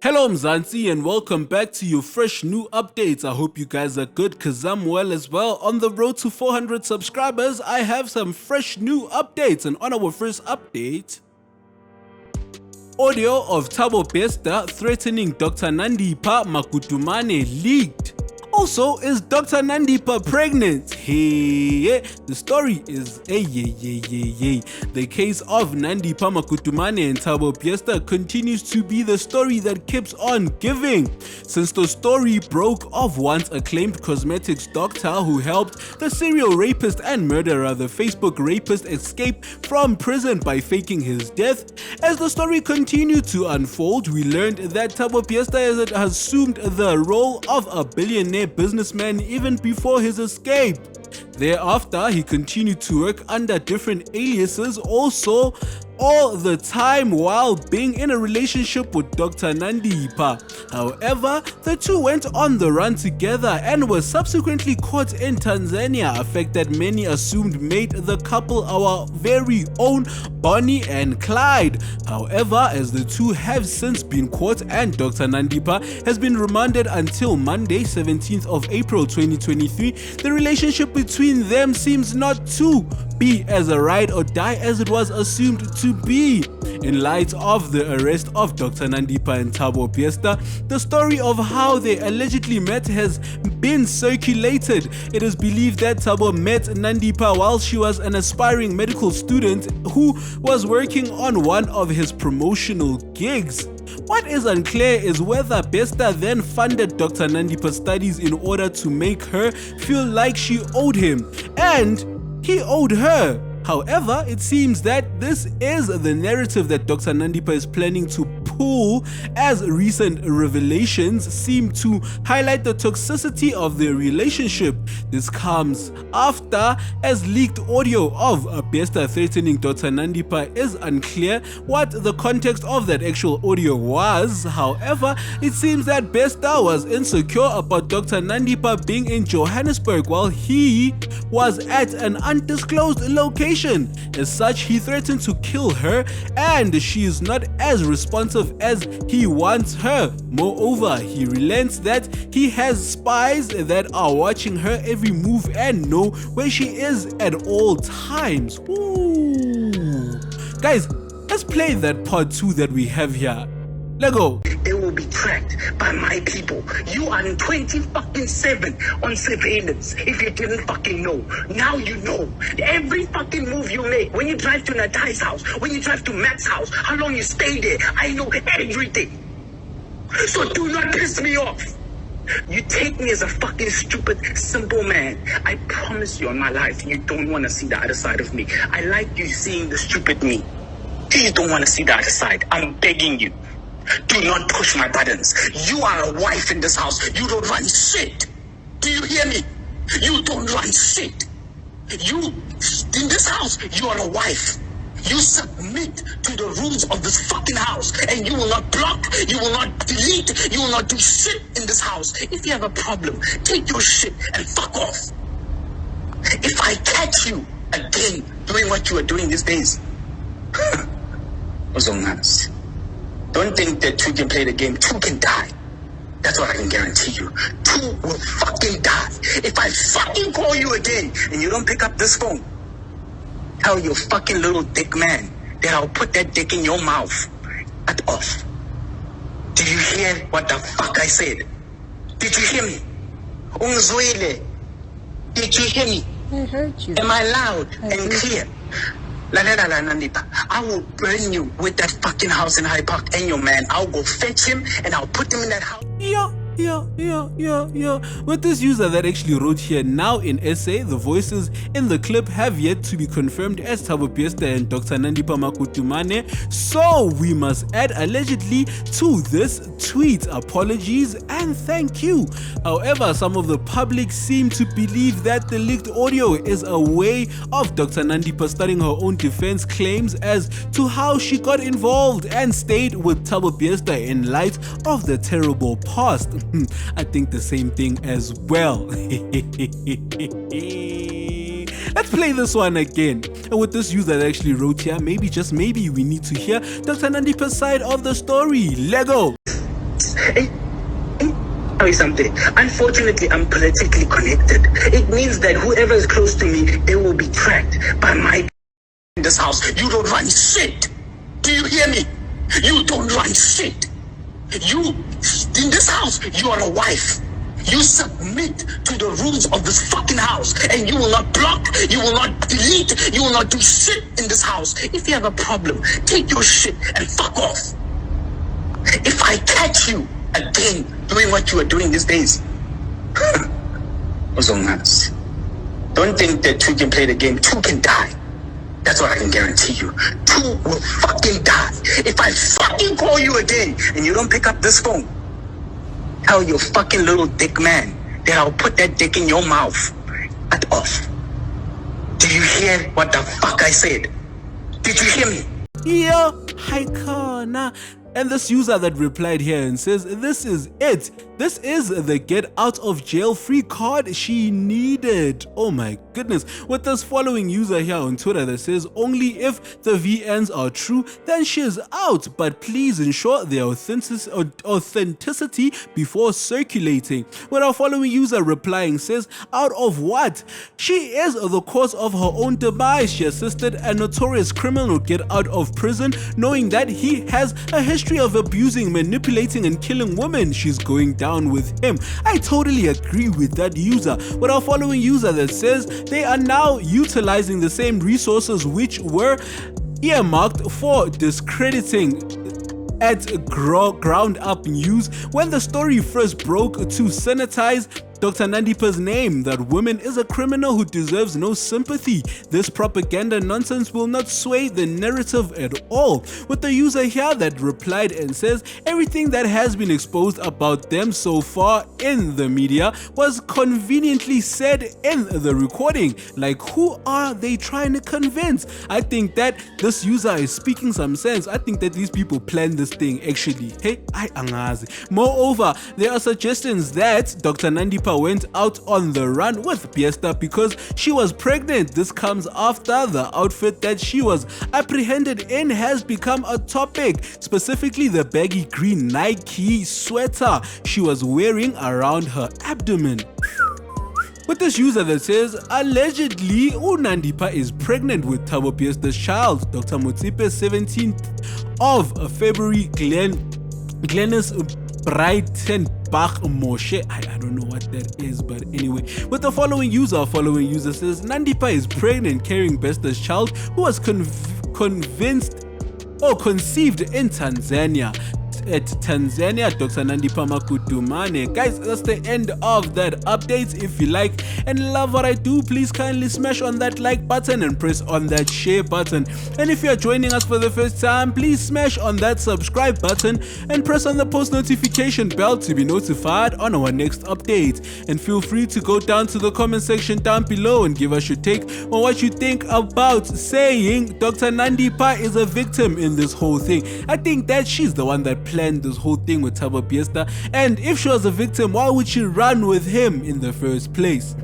Hello Mzansi and welcome back to your fresh new updates. I hope you guys are good cause I'm well as well. On the road to 400 subscribers, I have some fresh new updates, and on our first update, audio of Thabo Bester threatening Dr. Nandipha Makutumane leaked. Also, is Dr. Nandipha pregnant? Hey, the story is The case of Nandipha Makutumane and Thabo Bester continues to be the story that keeps on giving. Since the story broke of once acclaimed cosmetics doctor who helped the serial rapist and murderer, the Facebook rapist, escape from prison by faking his death. As the story continued to unfold, we learned that Thabo Bester has assumed the role of a billionaire businessman even before his escape. Thereafter, he continued to work under different aliases also all the time while being in a relationship with Dr. Nandipha. However, the two went on the run together and were subsequently caught in Tanzania, a fact that many assumed made the couple our very own Bonnie and Clyde. However, as the two have since been caught and Dr. Nandipha has been remanded until Monday, 17th of April 2023, the relationship between them seems not to be as a ride or die as it was assumed to be. In light of the arrest of Dr. Nandipha and Thabo Bester, the story of how they allegedly met has been circulated. It is believed that Thabo met Nandipha while she was an aspiring medical student who was working on one of his promotional gigs. What is unclear is whether Bester then funded Dr. Nandipha's studies in order to make her feel like she owed him, and he owed her. However, it seems that this is the narrative that Dr. Nandipha is planning to pull, as recent revelations seem to highlight the toxicity of their relationship. This comes after, as leaked audio of Bester threatening Dr. Nandipha is unclear what the context of that actual audio was. However, it seems that Bester was insecure about Dr. Nandipha being in Johannesburg while he was at an undisclosed location. As such, he threatened to kill her, and she is not as responsive as he wants her. Moreover, he relents that he has spies that are watching her every move and know where she is at all times. Ooh. Guys, let's play that part 2 that we have here. Let's go. They will be tracked by my people. You are 24/7 on surveillance. If you didn't fucking know, now you know. Every fucking move you make, when you drive to Natai's house, when you drive to Matt's house, how long you stay there, I know everything. So do not piss me off. You take me as a fucking stupid, simple man. I promise you on my life, you don't want to see the other side of me. I like you seeing the stupid me. Please don't want to see the other side. I'm begging you. Do not push my buttons. You are a wife in this house. You don't run shit. Do you hear me? You don't run shit. You, in this house, you are a wife. You submit to the rules of this fucking house, and you will not block, you will not delete, you will not do shit in this house. If you have a problem, take your shit and fuck off. If I catch you again doing what you are doing these days, don't think that two can play the game. Two can die. That's what I can guarantee you. Two will fucking die. If I fucking call you again and you don't pick up this phone, tell your fucking little dick man that I'll put that dick in your mouth. Cut off. Did you hear what the fuck I said? Did you hear me? Umzwile. Did you hear me? I heard you. Am I loud and clear? Nandipha, I will burn you with that fucking house in Hyde Park and your man. I'll go fetch him and I'll put him in that house. Yeah. With this user that actually wrote here, now in essay, the voices in the clip have yet to be confirmed as Thabo Bester and Dr. Nandipha Makutumane, so we must add allegedly to this tweet. Apologies and thank you. However, some of the public seem to believe that the leaked audio is a way of Dr. Nandipha starting her own defense claims as to how she got involved and stayed with Thabo Bester in light of the terrible past. I think the same thing as well. Let's play this one again. And with this user that actually wrote here, maybe, just maybe, we need to hear Dr. Nandipha's side of the story. Lego. And tell you something. Unfortunately, I'm politically connected. It means that whoever is close to me, they will be tracked by my in this house. You don't run shit. Do you hear me? You don't run shit. You, in this house, you are a wife. You submit to the rules of this fucking house, and you will not block, you will not delete, you will not do shit in this house. If you have a problem, take your shit and fuck off. If I catch you again doing what you are doing these days, don't think that two can play the game. Two can die. That's what I can guarantee you. Two will fucking die. If I fucking call you again and you don't pick up this phone, tell your fucking little dick man that I'll put that dick in your mouth. Cut off. Did you hear what the fuck I said? Did you hear me? Yo, hi Kana. And this user that replied here and says, this is it. This is the get out of jail free card she needed. Oh my goodness. With this following user here on Twitter that says, only if the VNs are true, then she is out. But please ensure their authenticity before circulating. With our following user replying says, out of what? She is the cause of her own demise. She assisted a notorious criminal get out of prison knowing that he has a history of abusing, manipulating and killing women. She's going down with him. I totally agree with that user. With our following user that says they are now utilizing the same resources which were earmarked for discrediting at ground up news when the story first broke to sanitize Dr. Nandipa's name, that woman is a criminal who deserves no sympathy. This propaganda nonsense will not sway the narrative at all. With the user here that replied and says, everything that has been exposed about them so far in the media was conveniently said in the recording. Like, who are they trying to convince? I think that this user is speaking some sense. I think that these people planned this thing actually. Hey, I angazi. Moreover, there are suggestions that Dr. Nandipa went out on the run with Bester because she was pregnant. This comes after the outfit that she was apprehended in has become a topic, specifically the baggy green Nike sweater she was wearing around her abdomen. With this user that says, allegedly, Nandipa is pregnant with Thabo Bester's child, Dr. Motsipe, 17th of February, Glennis Breitenbach Moshe. I don't know what that is, but anyway. With the following user says, Nandipa is pregnant carrying Bester's child who was conceived in Tanzania. At Tanzania, Dr. Nandipa Makudumane. Guys, that's the end of that update. If you like and love what I do, please kindly smash on that like button and press on that share button. And if you are joining us for the first time, please smash on that subscribe button and press on the post notification bell to be notified on our next update. And feel free to go down to the comment section down below and give us your take on what you think about saying Dr. Nandipa is a victim in this whole thing. I think that she's the one that planned this whole thing with Thabo Bester, and if she was a victim, why would she run with him in the first place?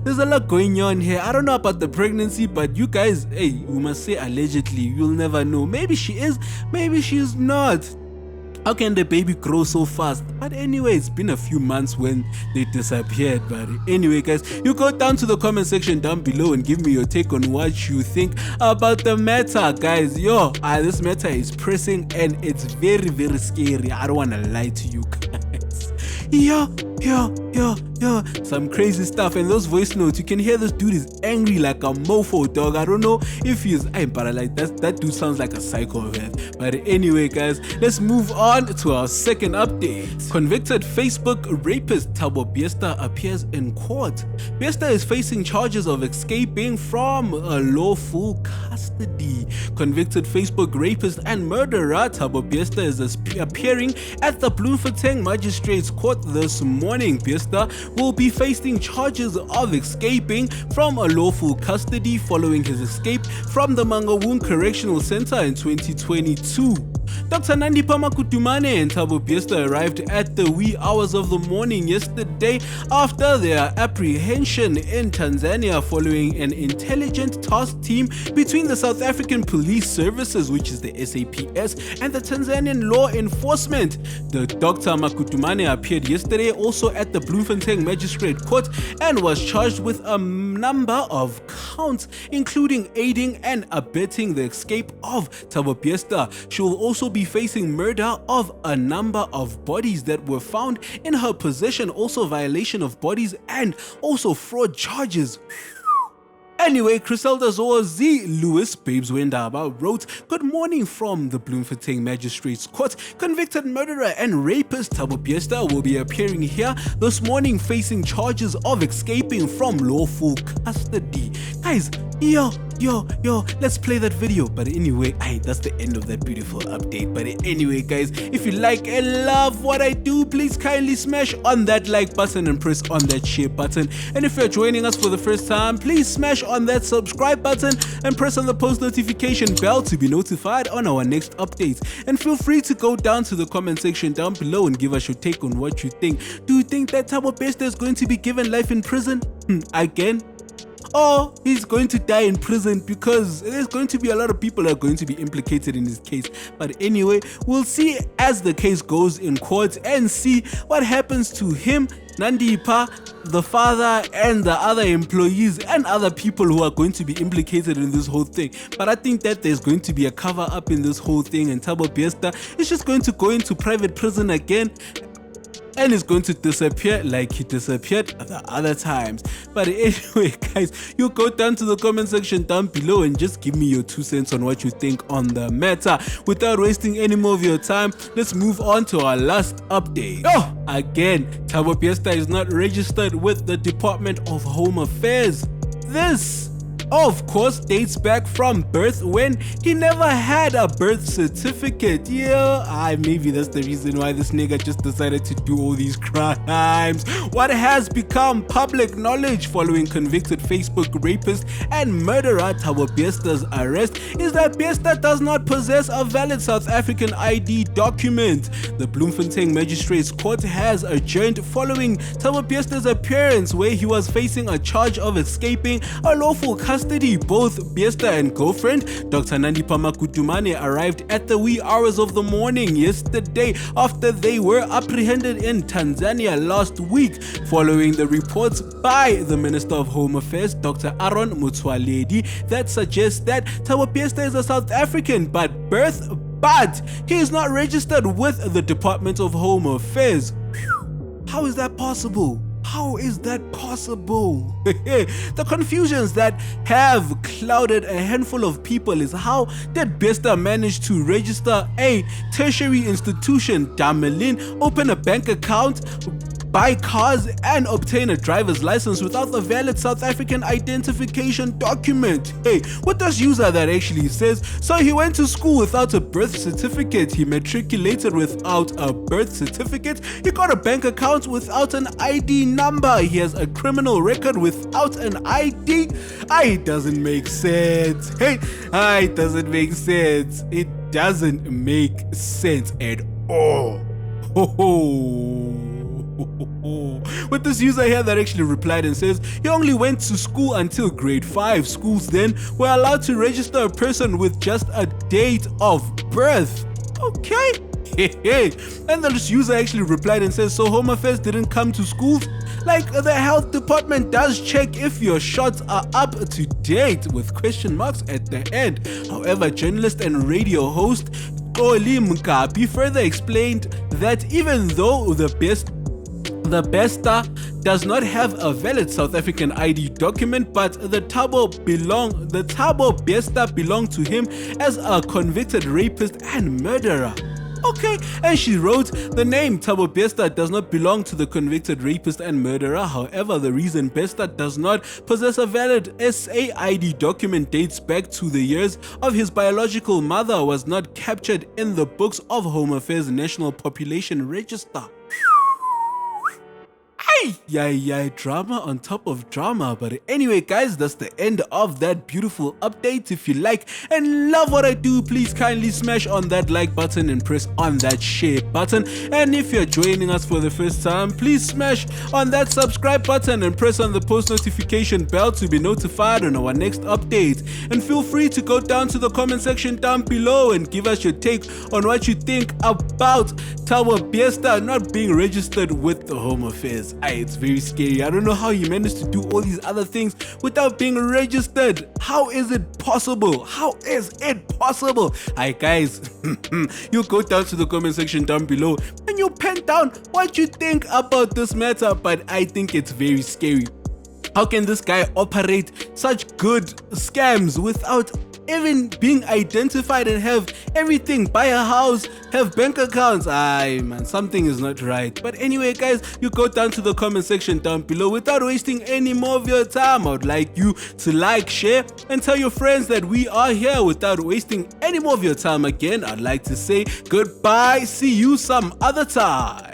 There's a lot going on here. I don't know about the pregnancy, but you guys, hey, we must say allegedly. You'll never know. Maybe she is, maybe she's not. How can the baby grow so fast? But anyway, it's been a few months when they disappeared. But anyway, guys, you go down to the comment section down below and give me your take on what you think about the matter, guys. This matter is pressing and it's very, very scary. I don't want to lie to you guys. Some crazy stuff. And those voice notes, you can hear this dude is angry like a mofo, dog. I don't know if he's like that dude sounds like a psychopath. But anyway, guys, let's move on to our second update. Convicted Facebook rapist Thabo Bester appears in court. Bester is facing charges of escaping from a lawful custody. Convicted Facebook rapist and murderer Thabo Bester is appearing at the Bloemfontein Magistrates Court this morning. Bester will be facing charges of escaping from a lawful custody following his escape from the Mangaung Correctional Center in 2022. Dr. Nandipha Makutumane and Thabo Bester arrived at the wee hours of the morning yesterday after their apprehension in Tanzania following an intelligent task team between the South African Police Services, which is the SAPS, and the Tanzanian law enforcement. The Dr. Makutumane appeared yesterday also at the Bloemfontein Magistrate Court and was charged with a number of counts, including aiding and abetting the escape of Thabo Bester. She will also be facing murder of a number of bodies that were found in her possession, also violation of bodies and also fraud charges. Anyway, Criselda Zoa Z. Lewis Babes Wendaba wrote, "Good morning from the Bloemfontein Magistrates Court. Convicted murderer and rapist Thabo Bester will be appearing here this morning facing charges of escaping from lawful custody." Guys, yo, let's play that video. But anyway, that's the end of that beautiful update. But anyway, guys, if you like and love what I do, please kindly smash on that like button and press on that share button. And if you're joining us for the first time, please smash on that subscribe button and press on the post notification bell to be notified on our next updates. And feel free to go down to the comment section down below and give us your take on what you think. Do you think that Thabo Bester is going to be given life in prison again? Or he's going to die in prison, because there's going to be a lot of people that are going to be implicated in this case. But anyway, we'll see as the case goes in court and see what happens to him, Nandipha, the father, and the other employees and other people who are going to be implicated in this whole thing. But I think that there's going to be a cover up in this whole thing, and Thabo Bester is just going to go into private prison again and is going to disappear like he disappeared the other times. But anyway, guys, you go down to the comment section down below and just give me your 2 cents on what you think on the matter. Without wasting any more of your time, let's move on to our last update. Again, Thabo Bester is not registered with the Department of Home Affairs. This, of course, dates back from birth, when he never had a birth certificate. Maybe that's the reason why this nigga just decided to do all these crimes. What has become public knowledge following convicted Facebook rapist and murderer Thabo Bester's arrest is that Bester does not possess a valid South African ID document. The Bloemfontein Magistrates Court has adjourned following Thabo Bester's appearance, where he was facing a charge of escaping a lawful custody. Both Bester and girlfriend Dr. Nandipha Makutumane arrived at the wee hours of the morning yesterday after they were apprehended in Tanzania last week, following the reports by the Minister of Home Affairs, Dr. Aaron Motsoaledi, that suggests that Thabo Bester is a South African but he is not registered with the Department of Home Affairs. How is that possible? How is that possible? The confusions that have clouded a handful of people is how did Bester manage to register a tertiary institution, Damelin, open a bank account, buy cars, and obtain a driver's license without a valid South African identification document? What does user that actually says? So he went to school without a birth certificate, he matriculated without a birth certificate, he got a bank account without an ID number, he has a criminal record without an ID. It doesn't make sense. It doesn't make sense. It doesn't make sense at all. With this user here that actually replied and says he only went to school until grade 5. Schools then were allowed to register a person with just a date of birth. Okay. And this user actually replied and says, so Home Affairs didn't come to schools? Like, the health department does check if your shots are up to date, with question marks at the end. However, journalist and radio host Oli Mkabi further explained that even though the Bester does not have a valid South African ID document, but the Thabo Bester belonged to him as a convicted rapist and murderer. Okay, and she wrote, the name Thabo Bester does not belong to the convicted rapist and murderer. However, the reason Bester does not possess a valid SAID document dates back to the years of his biological mother was not captured in the books of Home Affairs National Population Register. Yeah, drama on top of drama. But anyway, guys, that's the end of that beautiful update. If you like and love what I do, please kindly smash on that like button and press on that share button. And if you're joining us for the first time, please smash on that subscribe button and press on the post notification bell to be notified on our next update. And feel free to go down to the comment section down below and give us your take on what you think about Thabo Bester not being registered with the Home Affairs. It's very scary. I don't know how he managed to do all these other things without being registered. How is it possible? How is it possible? Hi guys, you go down to the comment section down below and you pen down what you think about this matter, but I think it's very scary. How can this guy operate such good scams without even being identified and have everything, buy a house, have bank accounts? Man, something is not right. But anyway, guys, you go down to the comment section down below. Without wasting any more of your time, I would like you to like, share, and tell your friends that we are here. Without wasting any more of your time again, I'd like to say goodbye. See you some other time.